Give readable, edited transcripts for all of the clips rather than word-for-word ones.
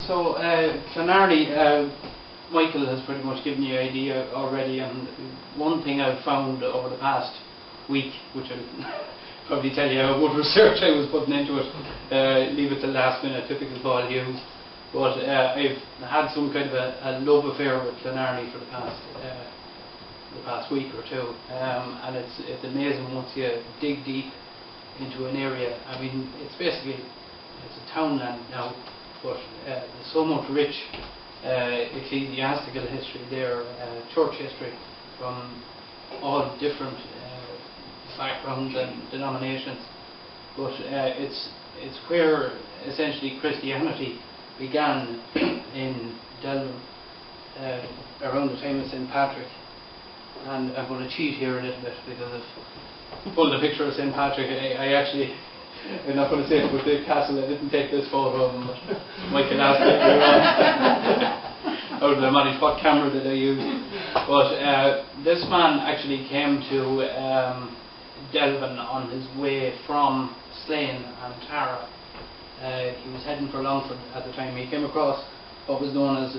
So, Clonarney, Michael has pretty much given you an idea already, and one thing I've found over the past week, which I'll probably tell you how much research I was putting into it, leave it till last minute, typical Paul Hughes, but I've had some kind of a love affair with Clonarney for the past week or two, and it's amazing once you dig deep into an area. I mean, it's a townland now, but there's so much rich ecclesiastical history there, church history from all different backgrounds and denominations. But it's where essentially Christianity began in Delvin around the time of St. Patrick. And I'm going to cheat here a little bit because I've pulled a picture of St. Patrick. I actually, I'm not going to say it, but the castle, I didn't take this photo of him, but Michael asked me how did I manage, what camera did I use. But this man actually came to Delvin on his way from Slane and Tara. He was heading for Longford at the time. He came across what was known as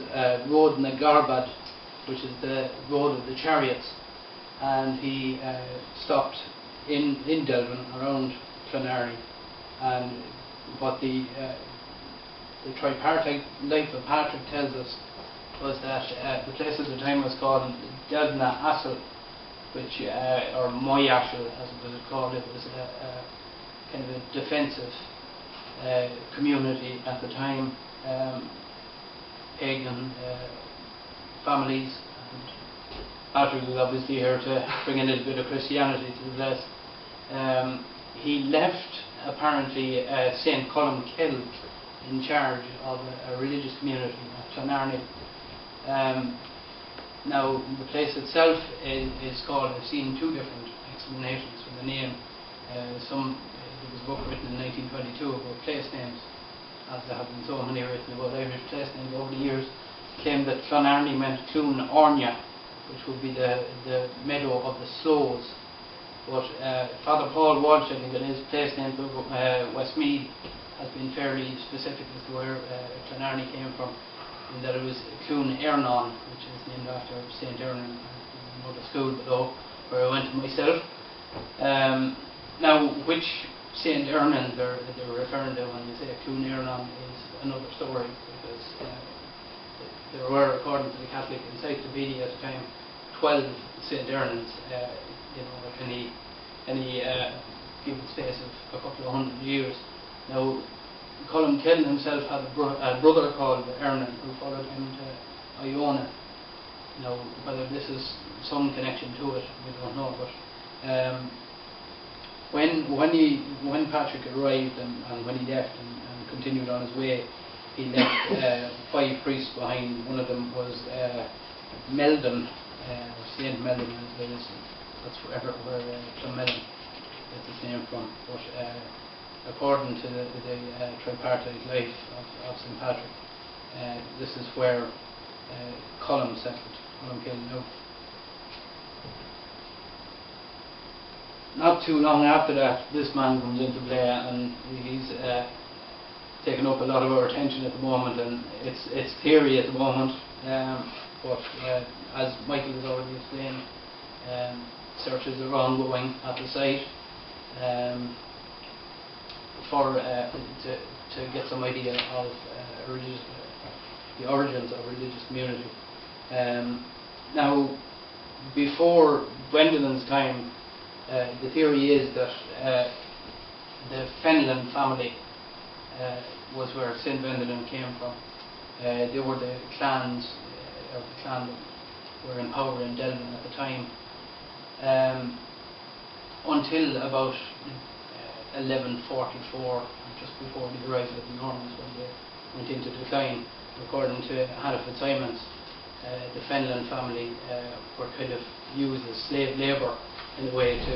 Road na Garbad, which is the road of the chariots, and he stopped in Delvin around Clonarney. And what the tripartite life of Patrick tells us was that the place at the time was called Delvna Assel, which, or Moyashel as it was called. It was a kind of a defensive community at the time, pagan families, and Patrick was obviously here to bring a little bit of Christianity to the place. He left apparently St. Columkill in charge of a religious community at Clonarney. Now the place itself is called, I've seen two different explanations for the name. There was a book written in 1922 about place names, as there have been so many written about Irish place names over the years, claimed that Clonarney meant Clonarney, which would be the meadow of the sloes. But Father Paul Walsh, I think, in his place name Westmeath, has been fairly specific as to where Clonarney came from, in that it was Clonarney, which is named after St. Ernan, the school below where I went myself. Now, which St. Ernan they're referring to when you say Clonarney is another story, because there were, according to the Catholic Encyclopedia at the time, 12 St. Ernans, like any given space of a couple of hundred years. Now, Columkill himself had a brother called Ernan who followed him to Iona. Now, whether this is some connection to it, we don't know, but when Patrick arrived and when he left and continued on his way, he left 5 priests behind. One of them was Meldon, Saint Meldon, that's where Clonmelon gets its name from. But according to the tripartite life of St. Patrick, this is where Colum settled, Columkill. Now, not too long after that, this man comes into play, and he's taken up a lot of our attention at the moment, and it's theory at the moment, but as Michael has already explained, searches are ongoing at the site to get some idea of the origins of religious community. Now, before Gwendolyn's time, the theory is that the Fenelon family was where St. Gwendolyn came from. They were the clans, or the clan that were in power in Delvin at the time, until about 1144, just before the arrival of the Normans, when they went into decline. According to Hannah Fitzsimons, the Fenelon family were kind of used as slave labour in a way to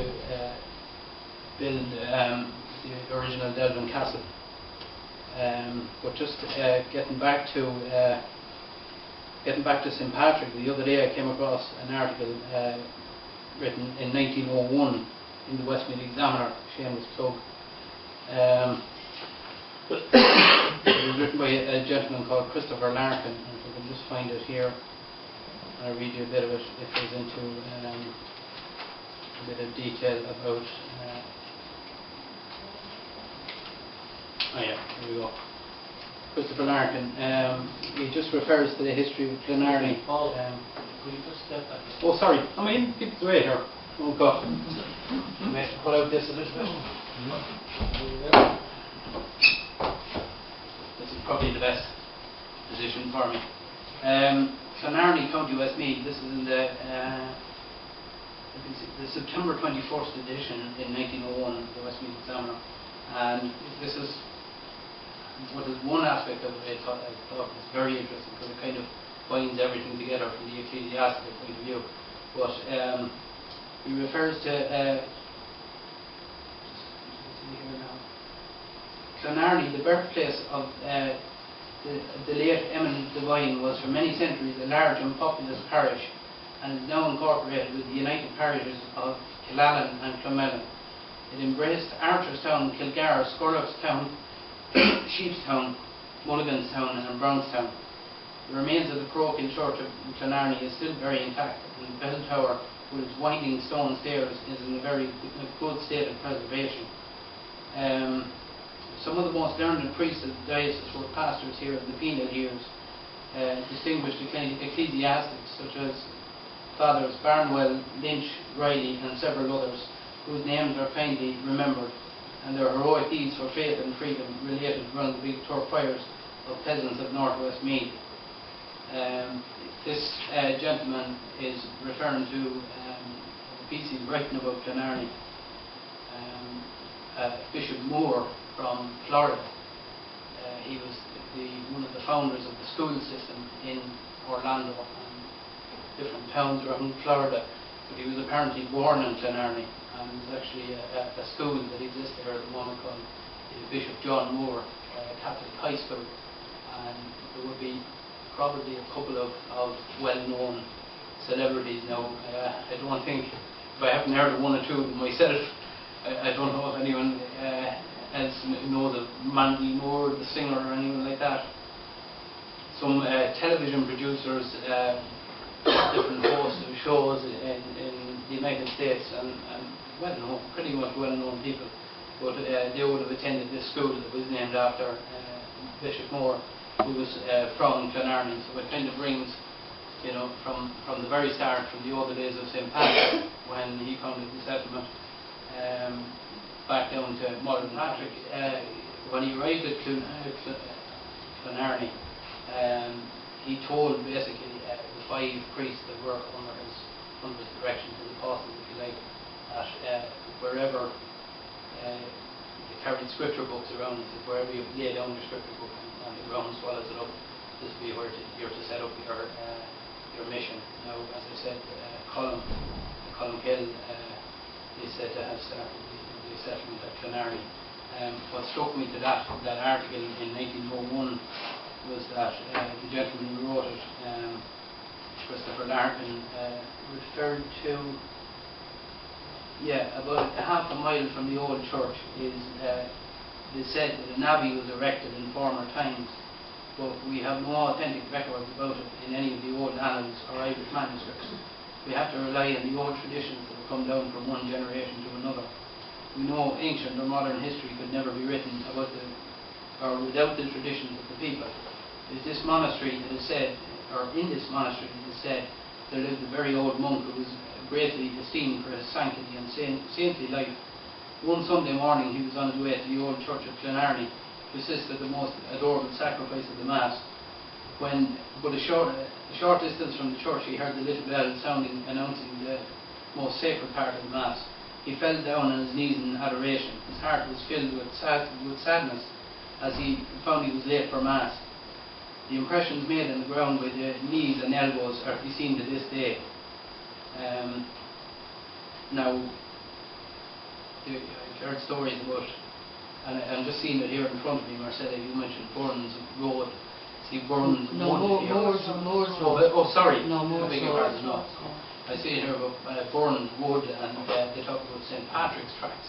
build the original Delvin Castle. But just getting back to St. Patrick, the other day I came across an article written in 1901 in the Westmeath Examiner, shameless plug. It was written by a a gentleman called Christopher Larkin, and if we can just find it here, I'll read you a bit of it. It goes into a bit of detail about. Here we go. Christopher Larkin. He just refers to the history of Clonarney. Paul, could you just step back? Oh, sorry. Am I in people's way here? Oh, God. I may have to pull out this a little bit. This is probably the best position for me. Clonarney, County Westmeath. This is in the September 21st edition in 1901 of the Westmeath Examiner, and this is what is one aspect of it I thought was very interesting, because it kind of binds everything together from the ecclesiastical point of view. But he refers to Clonarney, the birthplace of the late eminent divine, was for many centuries a large and populous parish, and is now incorporated with the united parishes of Killallen and Clonmellon. It embraced Archerstown, Kilgar, Scurlockstown, Sheepstown, Mulliganstown and Brownstown. The remains of the parochial church of Clonarney is still very intact, and the bell tower with its winding stone stairs is in a very good state of preservation. Some of the most learned priests of the diocese were pastors here in the penal years, distinguished ecclesiastics such as Fathers Barnwell, Lynch, Riley and several others, whose names are kindly remembered, and their heroic deeds for faith and freedom related around the big Turk fires of peasants of North West Meath. This gentleman is referring to a piece he's writing about Clonarney. Bishop Moore from Florida. He was one of the founders of the school system in Orlando and different towns around Florida, but he was apparently born in Clonarney, and there's actually a school that exists there at the moment called Bishop John Moore Catholic High School, and there would be probably a couple of well-known celebrities now. I don't think, if I haven't heard of one or two of them myself, I don't know if anyone else knows of Mandy Moore, the singer, or anyone like that. Some television producers, different hosts of shows in the United States, and well-known, pretty much well-known people. But they would have attended this school that was named after Bishop Moore, who was from Clonarney. So it kind of brings, you know, from the very start, from the older days of St. Patrick, when he founded the settlement, back down to modern Patrick. When he arrived at Clonarney, he told basically the 5 priests that were under his direction, his apostles, if you like, that wherever they carried scripture books around, wherever you lay down your scripture book and the ground swallows it up, this will be where you're to set up your mission. Now, as I said, Columkill is said to have started the settlement at Clonarney. What struck me to that article in 1901 was that the gentleman who wrote it, Christopher Larkin, referred to, about a half a mile from the old church is said that a navvy was erected in former times, but we have no authentic records about it in any of the old annals or Irish manuscripts. We have to rely on the old traditions that have come down from one generation to another. We know ancient or modern history could never be written about without the traditions of the people. It is this monastery that is said, or in this monastery it is said, there lived a very old monk who was greatly esteemed for his sanctity and saintly life. One Sunday morning he was on his way to the old church of Clonarney to assist at the most adorable sacrifice of the Mass. When but a short distance from the church he heard the little bell sounding, announcing the most sacred part of the Mass. He fell down on his knees in adoration. His heart was filled with sadness as he found he was late for Mass. The impressions made on the ground by the knees and elbows are to be seen to this day. Now, I've heard stories about, and I'm just seeing it here in front of me, Marcella, you mentioned Burns Road. See Burns Road here. Moore's Road. Oh, sorry. No, Moore's Road. No. I see here about Burns Wood, and they talk about St. Patrick's tracks.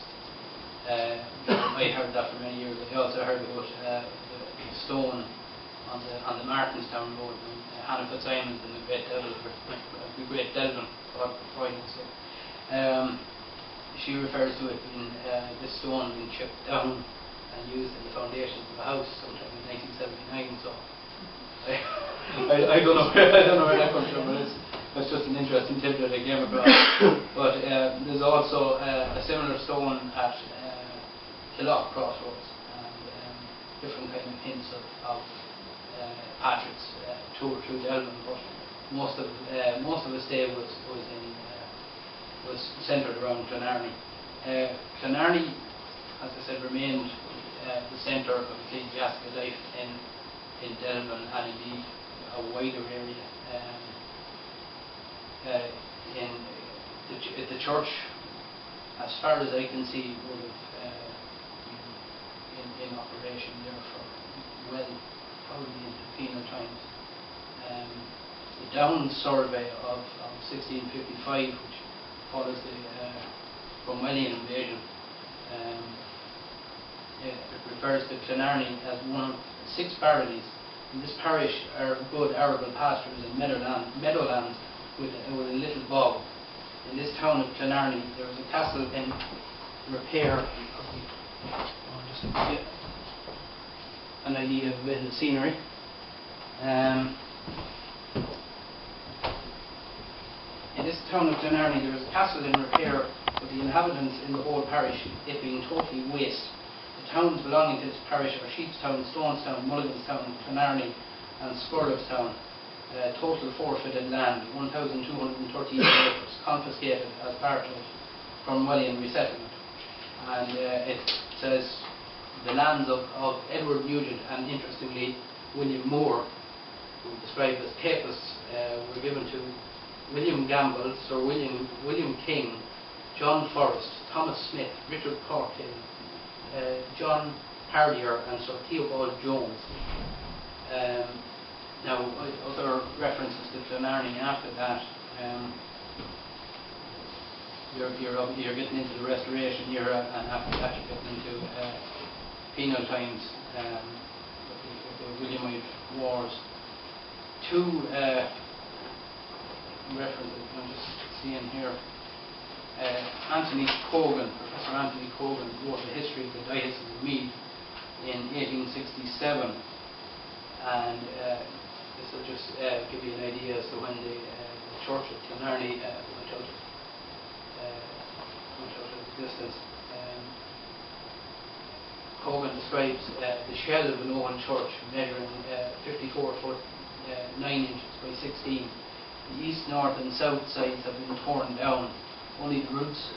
I heard that for many years. I also heard about the stone on the Martinstown Road, and Hannah Fitzsimons and the great Delvin so she refers to it being this stone being chipped down and used in the foundations of a house sometime in 1979. So I don't know where that comes from, but that's just an interesting tidbit I came across. But there's also a similar stone at Killock Crossroads, and different kind of hints of Patrick's tour through Delvin. But most of the stay was centred around Clonarney. Clonarney, as I said, remained the centre of ecclesiastical life in Delvin, and indeed a wider area. In the church, as far as I can see, would have been in operation there for probably into penal times. The Down survey of 1655, which follows the Cromwellian invasion, it refers to Clonarney as one of 6 baronies. In this parish are good arable pastures and meadowlands with a little bog. In this town of Clonarney there was a castle in repair. And I need a bit of scenery. In this town of Clonarney there was a castle in repair, with the inhabitants in the whole parish it being totally waste. The towns belonging to this parish are Sheepstown, Stonestown, Mulliganstown, Clonarney and Scurlockstown. Total forfeited land, 1,238 acres, confiscated as part of Cromwellian resettlement. And it says the lands of Edward Nugent and, interestingly, William Moore, who was described as Papists, were given to William Gamble, Sir William King, John Forrest, Thomas Smith, Richard Corkhill, John Hardier and Sir Theobald Jones. Now, other references to Clonarney after that, you're getting into the Restoration era, and after that you're getting into penal times with the Williamite Wars. 2 references I'm just seeing here. Anthony Cogan, Professor Anthony Cogan, wrote a history of the Diocese of Meath in 1867, and this will just give you an idea as to when the church of Clonarney went out of existence. Cogan describes the shell of an old church measuring 54 foot 9 inches by 16. The east, north and south sides have been torn down. Only the roots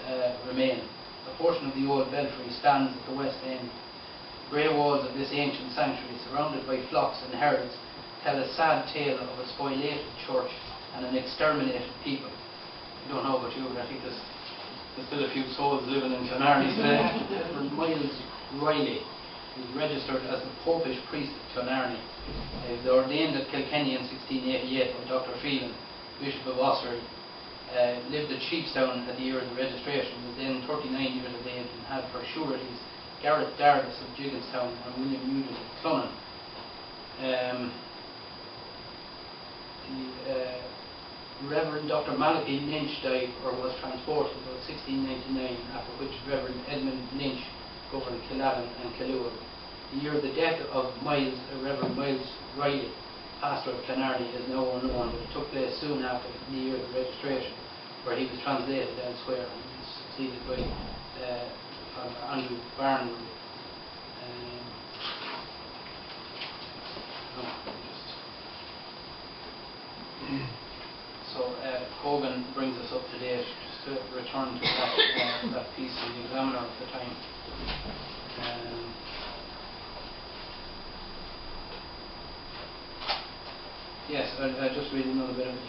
remain. A portion of the old belfry stands at the west end. The grey walls of this ancient sanctuary, surrounded by flocks and herds, tell a sad tale of a spoliated church and an exterminated people. I don't know about you, but I think there's still a few souls living in Clonarney today. Reverend Miles Riley, who was registered as the Popish priest of Clonarney. He was ordained at Kilkenny in 1688 by Dr. Phelan, Bishop of Ossory. Lived at Sheepstown at the year of the registration, was then 39 years of age, and had for sureties Garrett Dargis of Gigginstown and William Nugent of Clonarney. Reverend Dr. Malachi Lynch died, or was transported, about 1699, after which Reverend Edmund Lynch governed Killavin and Killua. The year of the death of Reverend Miles Riley, pastor of Clonarney, is now unknown, but it took place soon after the year of the registration, where he was translated elsewhere and was succeeded by Father Andrew Barnwood. So Cogan brings us up to date, just to return to that piece in the Examiner of the time. Yes, I'll just read another bit of it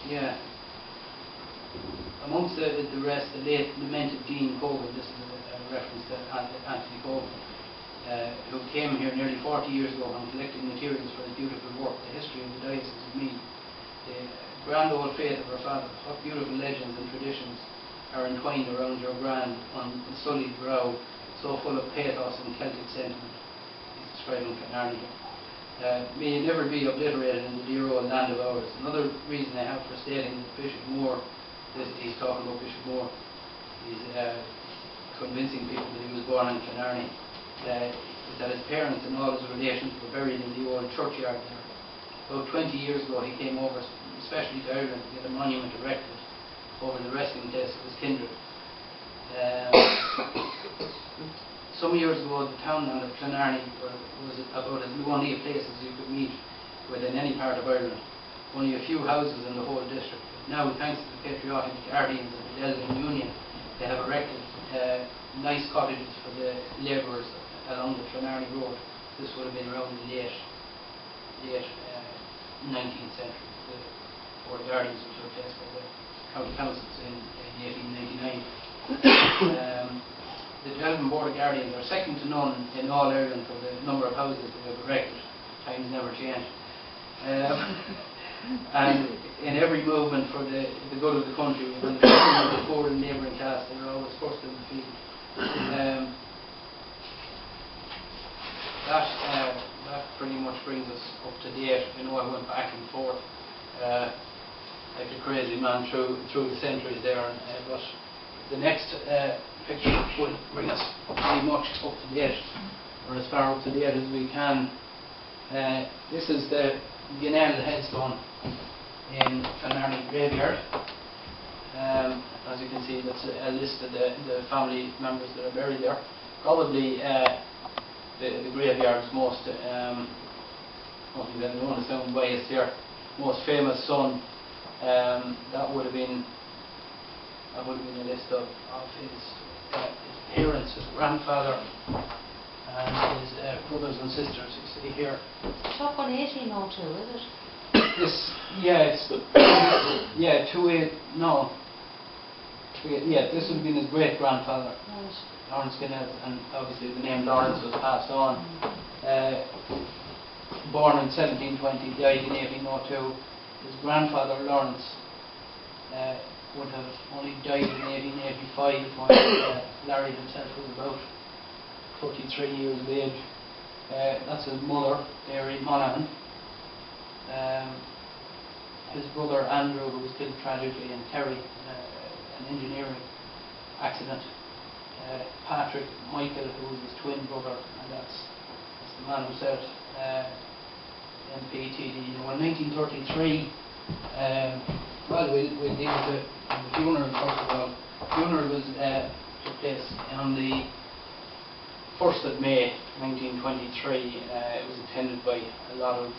here. Amongst the rest, the late lamented Dean Cogan, this is a reference to Anthony Cogan, who came here nearly 40 years ago and collected materials for his beautiful work, The History of the Diocese of Meath. The grand old faith of our fathers, what beautiful legends and traditions are entwined around your grand, unsullied brow, so full of pathos and Celtic sentiment. He's describing Clonarney here. May it never be obliterated in the dear old land of ours. Another reason I have for stating that Bishop Moore, he's talking about Bishop Moore, he's convincing people that he was born in Clonarney, is that his parents and all his relations were buried in the old churchyard there. About 20 years ago he came over, especially to Ireland, to get a monument erected over the resting place of his kindred. Some years ago the townland of Clonarney was about as lonely a place as you could meet within any part of Ireland. Only a few houses in the whole district. Now, thanks to the patriotic guardians of the Delvin Union, they have erected nice cottages for the labourers along the Clonarney road. This would have been around the late 19th century. The Board of Guardians was replaced by the County Councils in 1899. The Delvin Board of Guardians are second to none in all Ireland for the number of houses they have erected. Times never change. And in every movement for the good of the country and the poor and neighbouring class, they are always first in the field. That pretty much brings us up to date. I know I went back and forth like a crazy man through the centuries there, but the next picture will bring us pretty much up to date, or as far up to date as we can. This is the Guinell headstone in Clonarney graveyard. As you can see, that's a list of the family members that are buried there. Probably the graveyard's most, I don't want to sound biased here, most famous son. That would have been a list of his parents, his grandfather, and his brothers and sisters. You see here. Top on 1802, is it? This, yeah, it's this would have been his great grandfather, Right. Lawrence Guinell, and obviously the name Lawrence was passed on. Born in 1720, died in 1802. His grandfather Lawrence would have only died in 1885 when Larry himself was about 33 years of age. That's his mother, Mary Monaghan. His brother Andrew, who was killed tragically in Kerry in an engineering accident. Patrick Michael, who was his twin brother, and that's the man himself, MPTD. Now, in 1933, we'll deal with the funeral first of all. The funeral was took place on the 1st of May 1923. It was attended by a lot of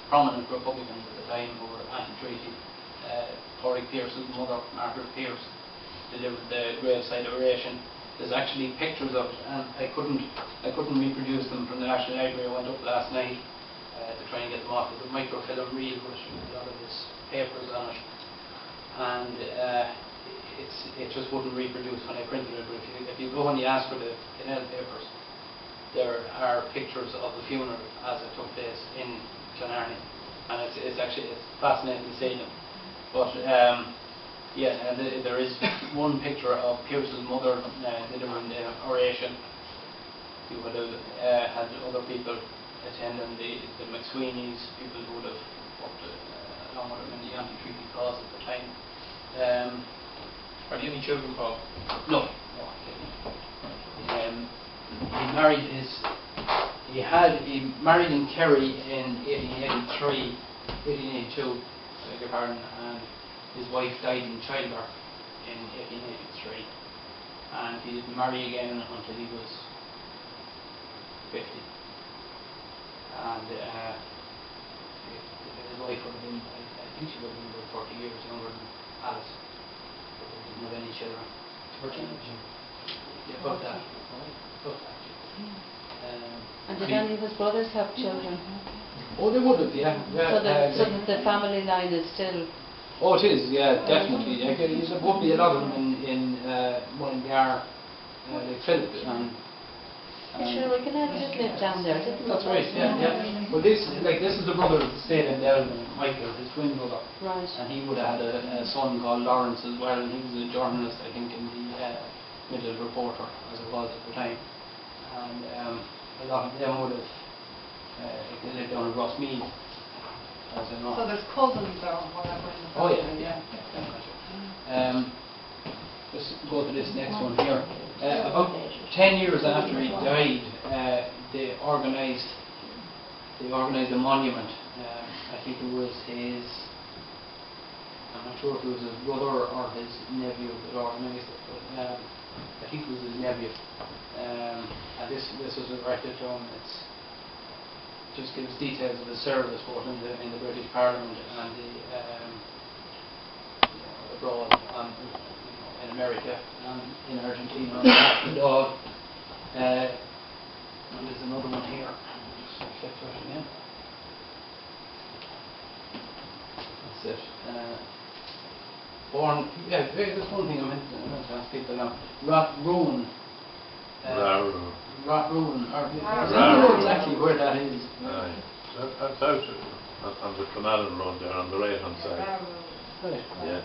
prominent Republicans at the time who were anti-treaty. Corey Pearce's mother, Margaret Pearce, delivered the graveside oration. There's actually pictures of it, and I couldn't reproduce them from the National Library. I went up last night to try and get them off. There's a microfilm reel with a lot of his papers on it, and it just wouldn't reproduce when I printed it. But if you go and you ask for the Guinell papers, there are pictures of the funeral as it took place in Clonarney, and it's fascinating to see them. But there is one picture of Pearce's mother delivering the oration. You would have had other people attending, the McSweeney's, people who would have worked along with him in the anti-treaty cause at the time. Are there any children, Paul? No. He married in Kerry in 1882, beg your pardon, and his wife died in childbirth in 1883, and he didn't marry again until he was 50. And his wife would have been, I think she would have been about 40 years younger than Alice. But they didn't have any children. 40 years? Yeah, about that. And did any of his brothers have children? Oh, they would have, yeah. So that the family line is still... Oh, it is, yeah, definitely. There would be a lot of them in Mullingar, like Philip and... Sure, we can have just live down there, didn't we? That's right, yeah. Well, this is the brother that stayed in Delvin, Michael, his twin brother. Right. And he would have had a son called Lawrence as well, and he was a journalist, I think, in the middle reporter as it was at the time, and a lot of them would have if they lived down in Rossmead, as I know. So there's cousins or whatever in the Oh family. yeah. Let's go to this next one here. About 10 years after he died, they organised a monument. I think it was his. I'm not sure if it was his brother or his nephew that organised it, but I think it was his nephew. And this was erected to him. It just gives details of his service both in the British Parliament and the abroad, in America and in Argentina on behalf of the dog. And there's another one here. Just flip to it again. That's it. Born, that's one thing I meant to ask people now. Rathroon. Rathroon. I don't know exactly where that is. That's out on the Clonarney road there on the right hand side. Right. Yeah.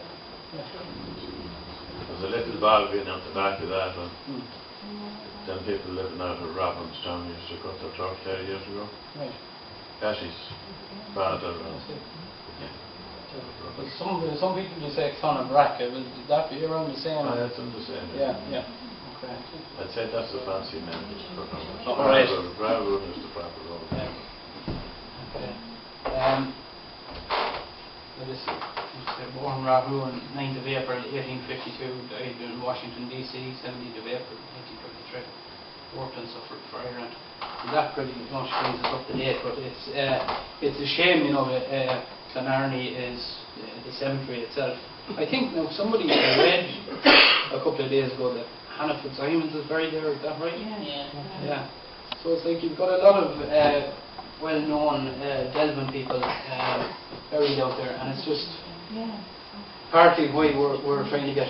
There's a little valve in at the back of that, and then people living out of Robinstown used to cut their truck there years ago. Right. Cashy's father. But some people just say Clonarney. Would that be around the same? That's the same. Yeah. Okay. I'd say that's the fancy name. Oh, right. Railroad is the proper road. Yeah. Okay. Born Rathroon, 9th of April 1852, died in Washington DC, 17th of April 1923. Worked and suffered for Ireland. So that pretty much brings us up to date, but it's a shame, Clonarney is the cemetery itself. I think now somebody read a couple of days ago that Hannah Fitzsimons is buried there, is that right? Yeah. So it's like you've got a lot of well-known Delvin people buried out there, and it's just partly why we're trying to get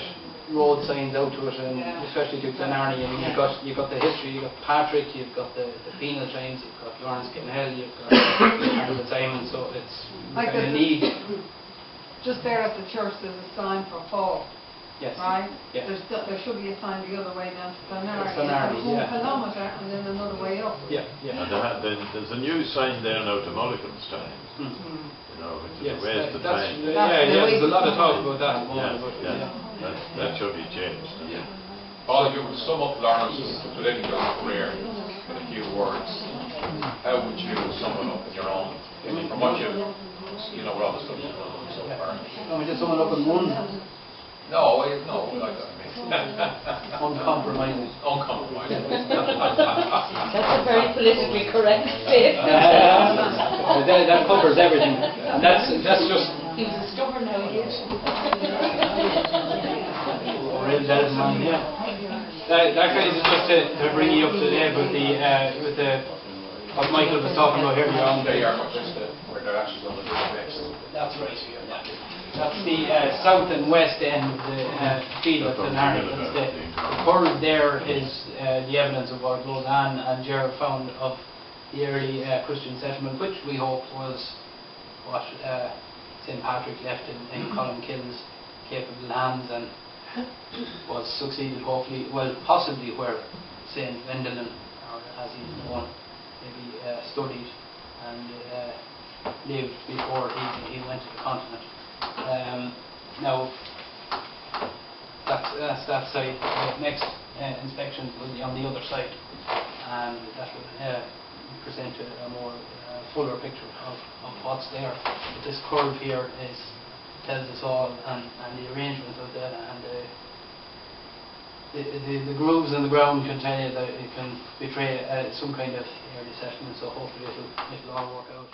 road signs out to it, and especially to Clonarney. I mean, you've got the history, you've got Patrick, you've got the penal times, you've got Lawrence Kinhell, you've got Hannah Fitzsimons, so it's Like kind of need. Just there at the church there's a sign for Paul. Yes. Right? Yeah. There should be a sign the other way down to Clonarney. Clonarney, It's a yeah. kilometre and then another way up. Yeah. And there's a new sign there now to Mulliganstown. Which is a waste of time. There's a lot of talk about that at the moment. That should be changed. Paul, if you would sum up Lawrence's political career in a few words, how would you sum it up in your own? From what we're all studying so far. Can we just sum it up in one? No, like that. Uncompromising. Uncompromising. That's a very politically correct statement. That covers everything. And that's just. He was a stubborn now, he is. That kind of just to bring you up to date with the what Michael was talking about here. They are just where they're actually going to do the next. That's right. That's the south and west end of the field of Clonarney. The curve there is the evidence of what Lausanne and Gerard found of the early Christian settlement, which we hope was what St. Patrick left in Columkill's capable hands, and was succeeded possibly where St. Wendelin, or as he's known, maybe studied and lived before he went to the continent. Now that's that side. The next inspection will be on the other side, and that will present a more fuller picture of what's there. But this curve here tells us all, and the arrangement of that, and the grooves in the ground can tell you that it can betray some kind of early settlement. So hopefully it'll all work out.